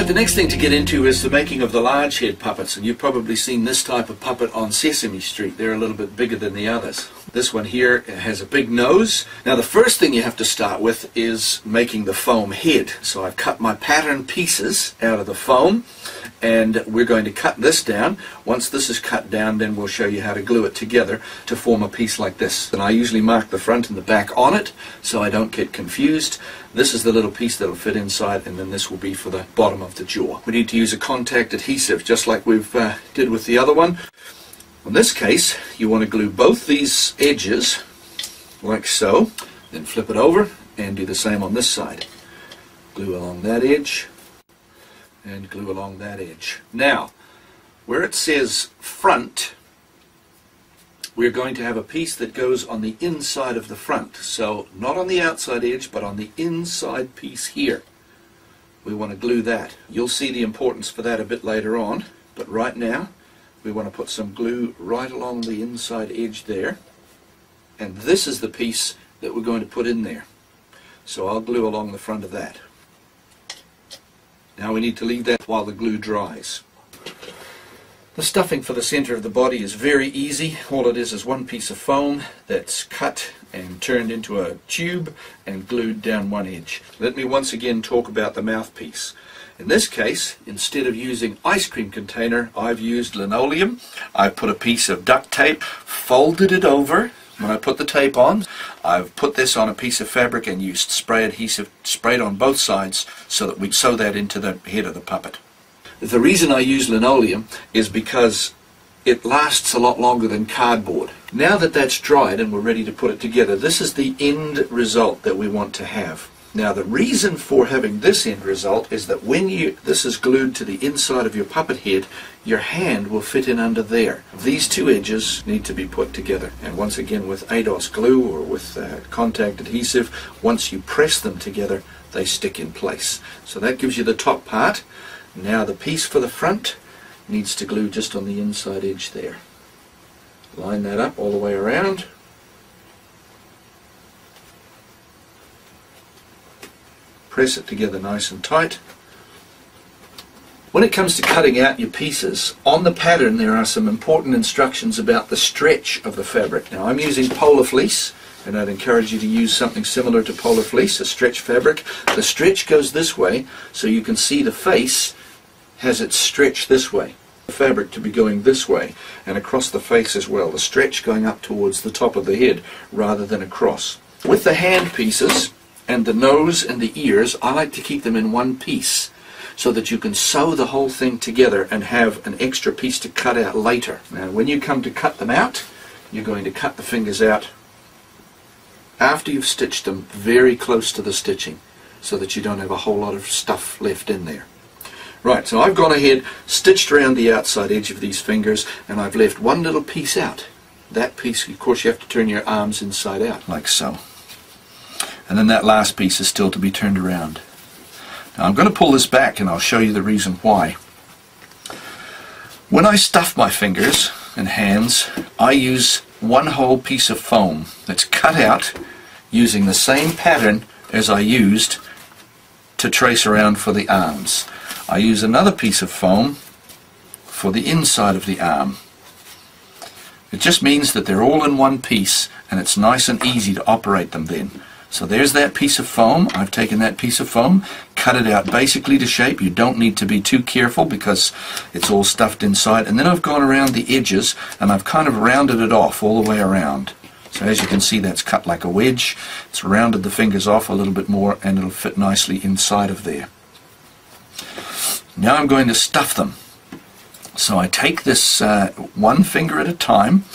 Right, the next thing to get into is the making of the large head puppets, and you've probably seen this type of puppet on Sesame Street. They're a little bit bigger than the others. This one here has a big nose. Now the first thing you have to start with is making the foam head. So I've cut my pattern pieces out of the foam, and we're going to cut this down. Once this is cut down, then we'll show you how to glue it together to form a piece like this. And I usually mark the front and the back on it so I don't get confused. This is the little piece that will fit inside, and then this will be for the bottom of the jaw. We need to use a contact adhesive just like we've did with the other one. In this case, you want to glue both these edges like so, then flip it over and do the same on this side. Glue along that edge and glue along that edge. Now, where it says front, we're going to have a piece that goes on the inside of the front. So not on the outside edge, but on the inside piece here. We want to glue that. You'll see the importance for that a bit later on, but right now we want to put some glue right along the inside edge there, and this is the piece that we're going to put in there. So I'll glue along the front of that. Now we need to leave that while the glue dries. The stuffing for the center of the body is very easy. All it is one piece of foam that's cut and turned into a tube and glued down one edge. Let me once again talk about the mouthpiece. In this case, instead of using ice cream container, I've used linoleum. I put a piece of duct tape, folded it over. When I put the tape on, I've put this on a piece of fabric and used spray adhesive, sprayed on both sides so that we sew that into the head of the puppet. The reason I use linoleum is because it lasts a lot longer than cardboard. Now that that's dried and we're ready to put it together, this is the end result that we want to have. Now the reason for having this end result is that when this is glued to the inside of your puppet head, your hand will fit in under there. These two edges need to be put together, and once again with ADOS glue or with contact adhesive, once you press them together they stick in place. So that gives you the top part. Now the piece for the front needs to glue just on the inside edge there. Line that up all the way around. Press it together nice and tight. When it comes to cutting out your pieces, on the pattern there are some important instructions about the stretch of the fabric. Now I'm using Polar Fleece, and I'd encourage you to use something similar to Polar Fleece, a stretch fabric. The stretch goes this way, so you can see the face has its stretch this way. The fabric to be going this way, and across the face as well. The stretch going up towards the top of the head rather than across. With the hand pieces and the nose and the ears, I like to keep them in one piece so that you can sew the whole thing together and have an extra piece to cut out later. Now when you come to cut them out, you're going to cut the fingers out after you've stitched them very close to the stitching so that you don't have a whole lot of stuff left in there. Right, so I've gone ahead, stitched around the outside edge of these fingers, and I've left one little piece out. That piece, of course, you have to turn your arms inside out, like so. And then that last piece is still to be turned around. Now I'm going to pull this back and I'll show you the reason why. When I stuff my fingers and hands, I use one whole piece of foam that's cut out using the same pattern as I used to trace around for the arms. I use another piece of foam for the inside of the arm. It just means that they're all in one piece and it's nice and easy to operate them then. So there's that piece of foam. I've taken that piece of foam, cut it out basically to shape. You don't need to be too careful because it's all stuffed inside. And then I've gone around the edges and I've kind of rounded it off all the way around. So as you can see, that's cut like a wedge. It's rounded the fingers off a little bit more and it'll fit nicely inside of there. Now I'm going to stuff them. So I take this one finger at a time.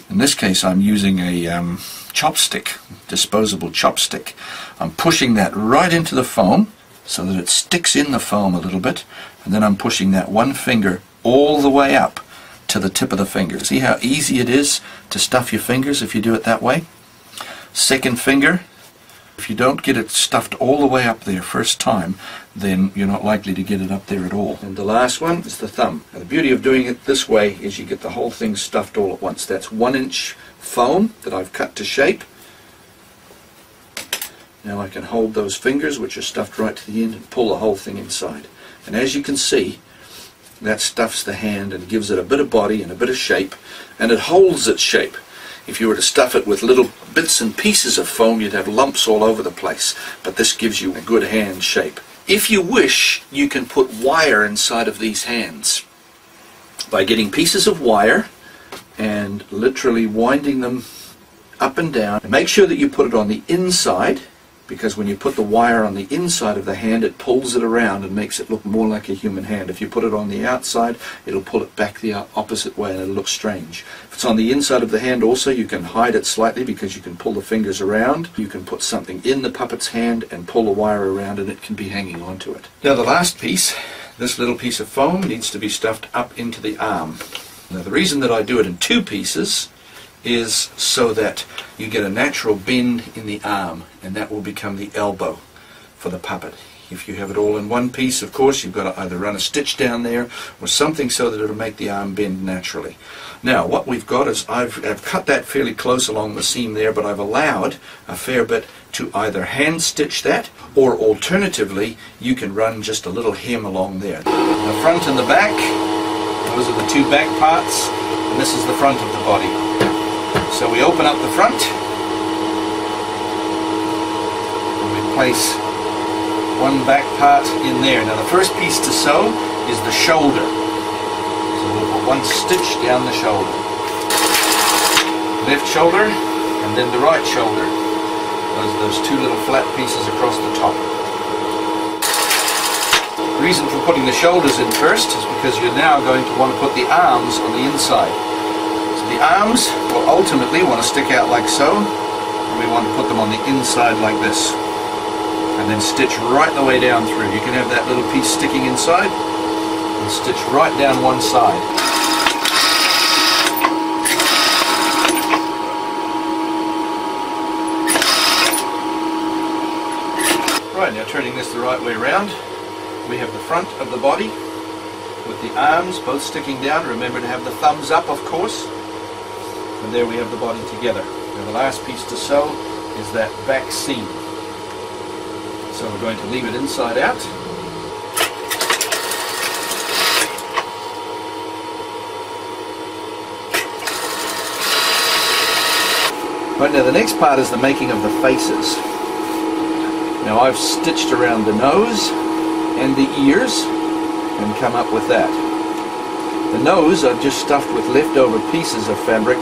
In this case I'm using a chopstick, disposable chopstick. I'm pushing that right into the foam so that it sticks in the foam a little bit, and then I'm pushing that one finger all the way up to the tip of the finger. See how easy it is to stuff your fingers if you do it that way? Second finger, if you don't get it stuffed all the way up there first time, then you're not likely to get it up there at all. And the last one is the thumb. Now the beauty of doing it this way is you get the whole thing stuffed all at once. That's 1 inch foam that I've cut to shape. Now I can hold those fingers, which are stuffed right to the end, and pull the whole thing inside. And as you can see, that stuffs the hand and gives it a bit of body and a bit of shape, and it holds its shape. If you were to stuff it with little bits and pieces of foam, you'd have lumps all over the place, but this gives you a good hand shape. If you wish, you can put wire inside of these hands by getting pieces of wire and literally winding them up and down. And make sure that you put it on the inside, because when you put the wire on the inside of the hand, it pulls it around and makes it look more like a human hand. If you put it on the outside, it'll pull it back the opposite way and it'll look strange. If it's on the inside of the hand also, you can hide it slightly because you can pull the fingers around. You can put something in the puppet's hand and pull the wire around and it can be hanging onto it. Now the last piece, this little piece of foam, needs to be stuffed up into the arm. Now the reason that I do it in two pieces is so that you get a natural bend in the arm, and that will become the elbow for the puppet. If you have it all in one piece, of course, you've got to either run a stitch down there or something so that it'll make the arm bend naturally. Now what we've got is I've cut that fairly close along the seam there, but I've allowed a fair bit to either hand stitch that, or alternatively you can run just a little hem along there. The front and the back, those are the two back parts, and this is the front of the body. So we open up the front, and we place one back part in there. Now the first piece to sew is the shoulder. So we'll put one stitch down the shoulder. Left shoulder, and then the right shoulder. Those two little flat pieces across the top. The reason for putting the shoulders in first is because you're now going to want to put the arms on the inside. The arms will ultimately want to stick out like so, and we want to put them on the inside like this, and then stitch right the way down through. You can have that little piece sticking inside and stitch right down one side. Right, now turning this the right way around, we have the front of the body with the arms both sticking down. Remember to have the thumbs up, of course. And there we have the body together. Now the last piece to sew is that back seam. So we're going to leave it inside out. Right, now the next part is the making of the faces. Now I've stitched around the nose and the ears and come up with that. The nose I've just stuffed with leftover pieces of fabric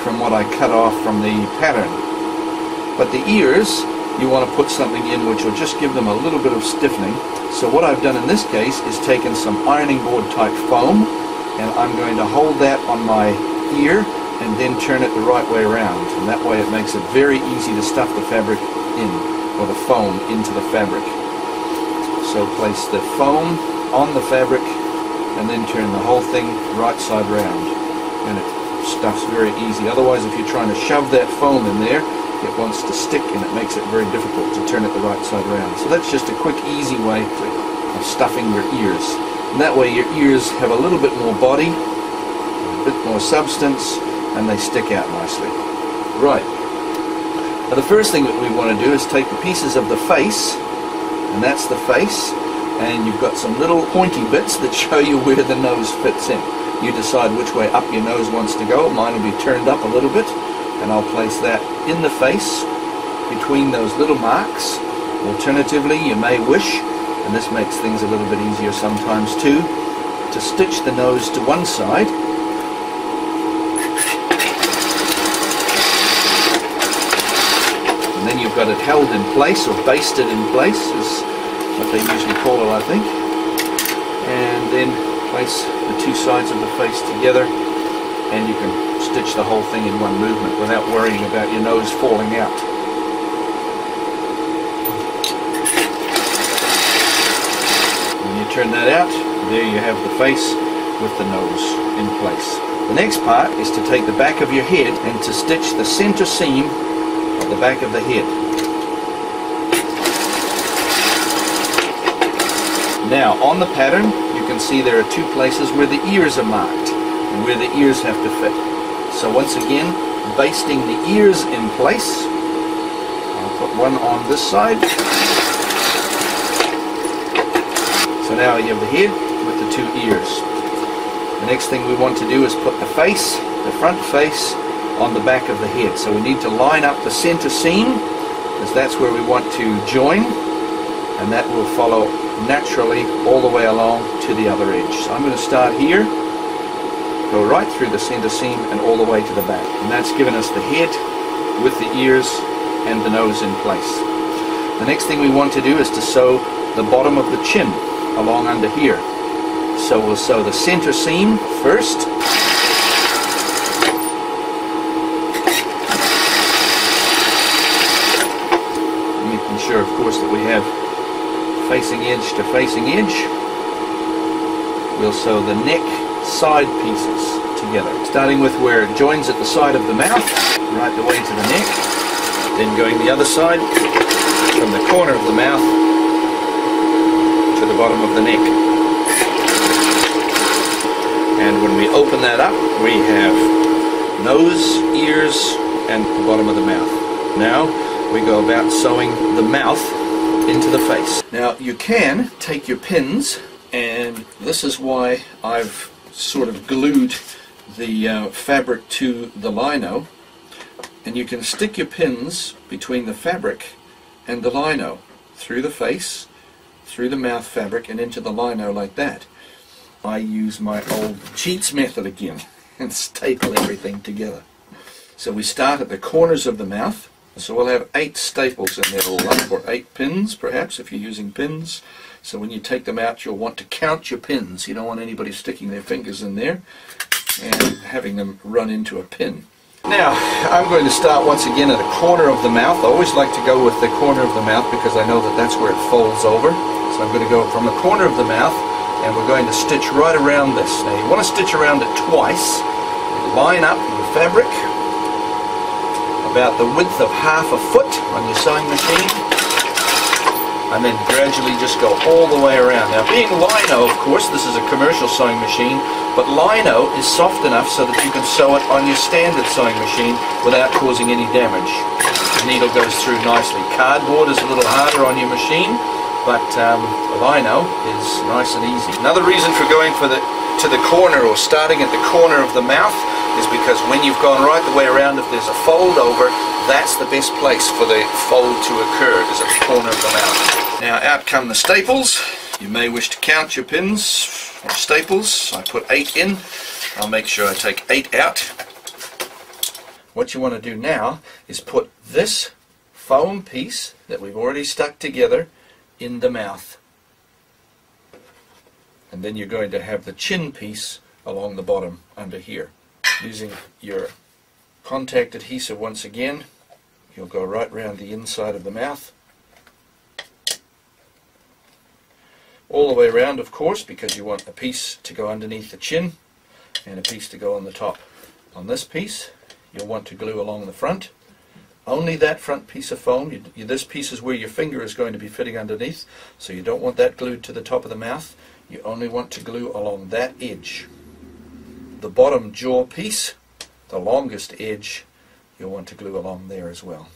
from what I cut off from the pattern. But the ears, you want to put something in which will just give them a little bit of stiffening. So what I've done in this case is taken some ironing board type foam, and I'm going to hold that on my ear and then turn it the right way around. And that way it makes it very easy to stuff the fabric in, or the foam into the fabric. So place the foam on the fabric and then turn the whole thing right side round. And it stuff's very easy. Otherwise, if you're trying to shove that foam in there, it wants to stick and it makes it very difficult to turn it the right side around. So that's just a quick, easy way of stuffing your ears. And that way your ears have a little bit more body, a bit more substance, and they stick out nicely. Right. Now the first thing that we want to do is take the pieces of the face, and that's the face, and you've got some little pointy bits that show you where the nose fits in. You decide which way up your nose wants to go. Mine will be turned up a little bit, and I'll place that in the face between those little marks. Alternatively, you may wish, and this makes things a little bit easier sometimes too, to stitch the nose to one side and then you've got it held in place, or basted in place is what they usually call it, I think, and then place the two sides of the face together, and you can stitch the whole thing in one movement without worrying about your nose falling out. When you turn that out, there you have the face with the nose in place. The next part is to take the back of your head and to stitch the center seam of the back of the head. Now on the pattern you can see there are two places where the ears are marked and where the ears have to fit. So once again, basting the ears in place. I'll put one on this side. So now you have the head with the two ears. The next thing we want to do is put the face, the front face, on the back of the head. So we need to line up the center seam, as that's where we want to join, and that will follow naturally all the way along to the other edge. So I'm going to start here, go right through the center seam and all the way to the back. And that's given us the head with the ears and the nose in place. The next thing we want to do is to sew the bottom of the chin along under here. So we'll sew the center seam first. Making sure, of course, that we have facing edge to facing edge. We'll sew the neck side pieces together, starting with where it joins at the side of the mouth, right the way to the neck, then going the other side from the corner of the mouth to the bottom of the neck. And when we open that up, we have nose, ears, and the bottom of the mouth. Now we go about sewing the mouth into the face. Now you can take your pins, and this is why I've sort of glued the fabric to the lino, and you can stick your pins between the fabric and the lino through the face, through the mouth fabric, and into the lino like that. I use my old cheats method again and staple everything together. So we start at the corners of the mouth. So we'll have 8 staples in there all up, or 8 pins perhaps if you're using pins. So when you take them out, you'll want to count your pins. You don't want anybody sticking their fingers in there and having them run into a pin. Now I'm going to start once again at the corner of the mouth. I always like to go with the corner of the mouth because I know that that's where it folds over. So I'm going to go from the corner of the mouth, and we're going to stitch right around this. Now you want to stitch around it twice. Line up your fabric about the width of ½ foot on your sewing machine, and then gradually just go all the way around. Now being lino, of course, this is a commercial sewing machine, but lino is soft enough so that you can sew it on your standard sewing machine without causing any damage. The needle goes through nicely. Cardboard is a little harder on your machine, but lino is nice and easy. Another reason for going to the corner, or starting at the corner of the mouth, is because when you've gone right the way around, if there's a fold over, that's the best place for the fold to occur, is at the corner of the mouth. Now out come the staples. You may wish to count your pins or staples. I put 8 in. I'll make sure I take 8 out. What you want to do now is put this foam piece that we've already stuck together in the mouth. And then you're going to have the chin piece along the bottom under here. Using your contact adhesive once again, you'll go right round the inside of the mouth. All the way around, of course, because you want a piece to go underneath the chin and a piece to go on the top. On this piece, you'll want to glue along the front. Only that front piece of foam. This piece is where your finger is going to be fitting underneath, so you don't want that glued to the top of the mouth. You only want to glue along that edge. The bottom jaw piece, the longest edge, you'll want to glue along there as well.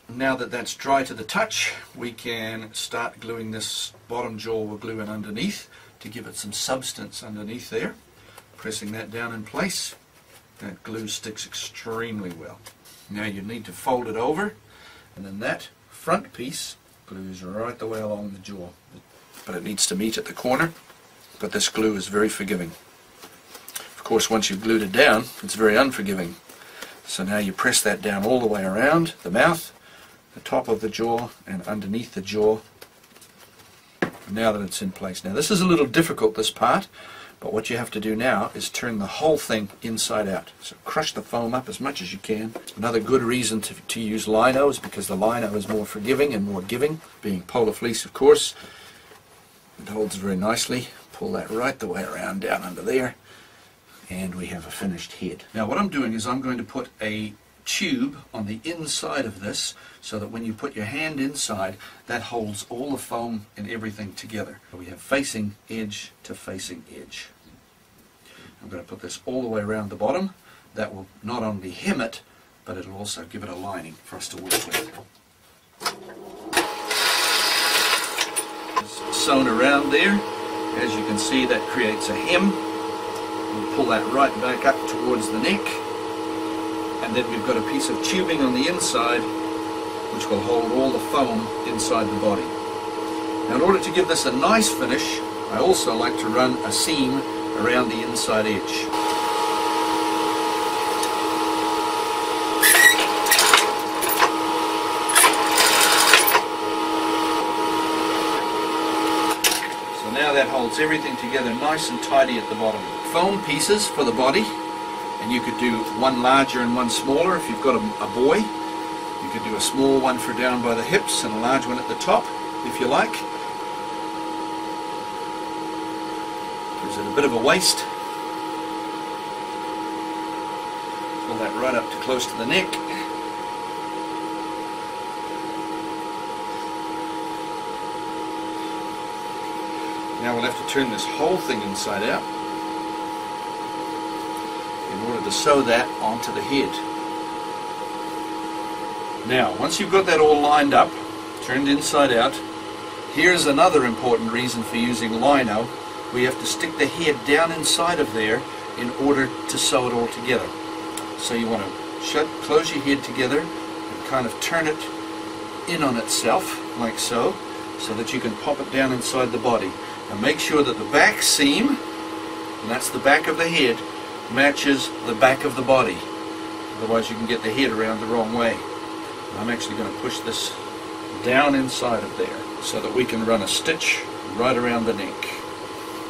Now that that's dry to the touch, we can start gluing this bottom jaw. We'll glue in underneath to give it some substance underneath there. Pressing that down in place, that glue sticks extremely well. Now you need to fold it over, and then that front piece glues right the way along the jaw. But it needs to meet at the corner, but this glue is very forgiving. Of course, once you've glued it down, it's very unforgiving. So now you press that down all the way around the mouth, the top of the jaw, and underneath the jaw, now that it's in place. Now this is a little difficult, this part, but what you have to do now is turn the whole thing inside out. So crush the foam up as much as you can. Another good reason to use lino is because the lino is more forgiving and more giving, being polar fleece, of course. It holds very nicely. Pull that right the way around down under there, and we have a finished head. Now what I'm doing is I'm going to put a tube on the inside of this so that when you put your hand inside, that holds all the foam and everything together. We have facing edge to facing edge. I'm going to put this all the way around the bottom. That will not only hem it, but it'll also give it a lining for us to work with. It's sewn around there. As you can see, that creates a hem. We'll pull that right back up towards the neck, and then we've got a piece of tubing on the inside which will hold all the foam inside the body. Now, in order to give this a nice finish, I also like to run a seam around the inside edge. Now that holds everything together nice and tidy at the bottom. Foam pieces for the body, and you could do one larger and one smaller if you've got a boy. You could do a small one for down by the hips and a large one at the top if you like. Gives it a bit of a waist. Pull that right up to close to the neck. Now we'll have to turn this whole thing inside out in order to sew that onto the head. Now, once you've got that all lined up, turned inside out, here's another important reason for using lino. We have to stick the head down inside of there in order to sew it all together. So you want to close your head together and kind of turn it in on itself, like so that you can pop it down inside the body. And make sure that the back seam, and that's the back of the head, matches the back of the body. Otherwise you can get the head around the wrong way. And I'm actually going to push this down inside of there so that we can run a stitch right around the neck.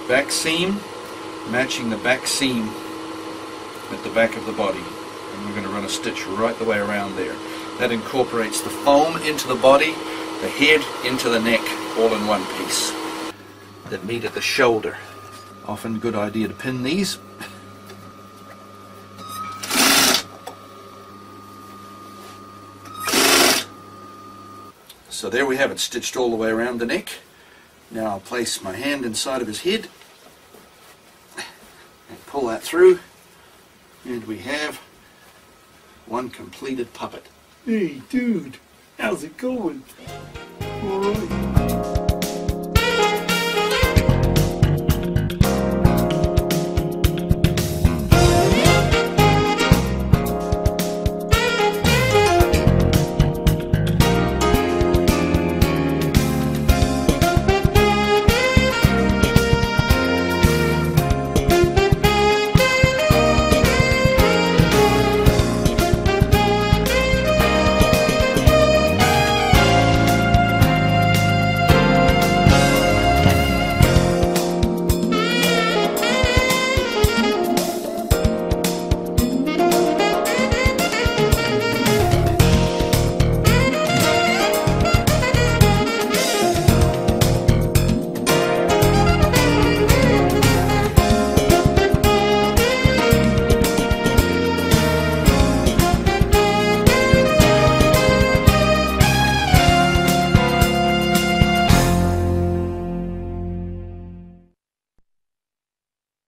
Back seam matching the back seam at the back of the body. And we're going to run a stitch right the way around there. That incorporates the foam into the body, the head into the neck, all in one piece. That meet at the shoulder. Often a good idea to pin these. So there we have it, stitched all the way around the neck. Now I'll place my hand inside of his head and pull that through, and we have one completed puppet. Hey dude, how's it going? Alright.